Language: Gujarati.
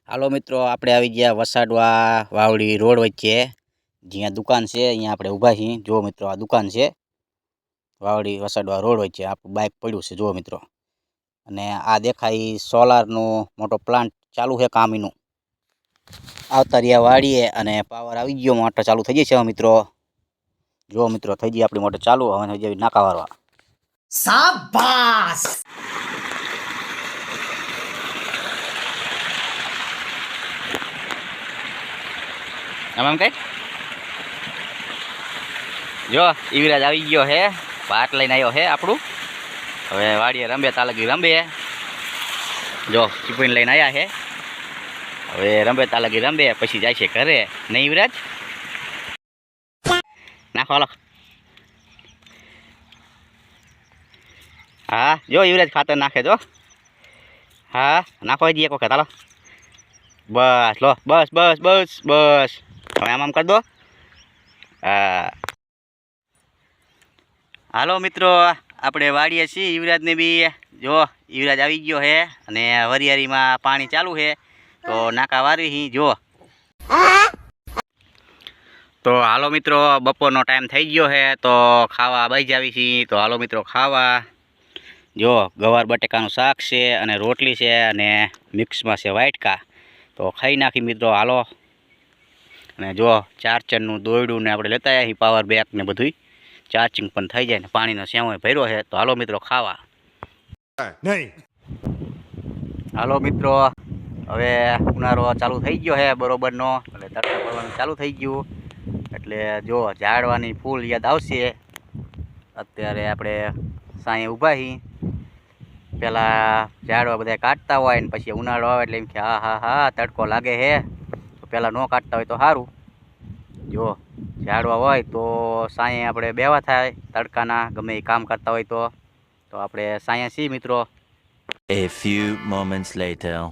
હાલો મિત્રો, આપણે આવી ગયા વસાડવા વાવડી રોડ વચ્ચે, જ્યાં દુકાન છે અહીંયા આપણે ઊભા છીએ. જો મિત્રો, આ દુકાન છે વાવડી વસાડવા રોડ વચ્ચે. આપણું બાઇક પડ્યું છે જો મિત્રો. અને આ દેખાય સોલારનો મોટો પ્લાન્ટ ચાલુ છે કામીનું. આવતા રહ્યા વાડીએ અને પાવર આવી ગયો, મોટર ચાલુ થઈ જશે મિત્રો. જો મિત્રો, થઈ ગઈ આપણી મોટર ચાલુ. હવે થઈ જાય નાકા વારવા. શાબાશ. એમ કઈ જો ઈવરાજ આવી ગયો હે, ભાત લઈને આવ્યો હે આપણું. હવે વાડીએ રંબે તાલગી રંબે. જો ચીપીને લઈને આવ્યા હે. હવે રંબે તાલગી રંબે પછી જાય છે ઘરે. નહીં ઈવરાજ? નાખો હાલો. હા જો ઈવરાજ ખાતર નાખે જો. હા નાખો હજી એક વખત હાલો. બસ લો, બસ બસ બસ બસ. હવે આમ કરી દો. હા હાલો મિત્રો, આપણે વાડીએ છીએ. યુવરાજને બી જો યુવરાજ આવી ગયો હે અને વરિયાળીમાં પાણી ચાલુ છે તો નાકા વારવી જો. તો હાલો મિત્રો, બપોરનો ટાઈમ થઈ ગયો છે તો ખાવા બેસી જાવી છીએ. તો હાલો મિત્રો ખાવા. જો ગવાર બટેકાનું શાક છે અને રોટલી છે અને મિક્સમાં છે વાટકા. તો ખાઈ નાખી મિત્રો હાલો. અને જો ચાર્જરનું દોરડું ને આપણે લેતા આવ્યા પાવર બેક ને બધું ચાર્જિંગ પણ થઈ જાય ને પાણીનો સેવો ભર્યો છે. તો હાલો મિત્રો ખાવા. નહીં હાલો મિત્રો, હવે ઉનાળો ચાલુ થઈ ગયો છે બરોબરનો, એટલે તડકા પડવાનું ચાલુ થઈ ગયું. એટલે જો ઝાડવાની ફૂલ યાદ આવશે. અત્યારે આપણે સાંયે ઊભા છીએ. પહેલાં ઝાડવા બધા કાઢતા હોય ને પછી ઉનાળો આવે એટલે એમ કે હા હા હા તડકો લાગે છે, તો પહેલાં ન કાઢતા હોય તો સારું. જો ઝાડવા હોય તો સાંયે આપણે બેવા થાય તડકાના, ગમે એ કામ કરતા હોય તો આપણે સાંયે છીએ મિત્રો. A few moments later.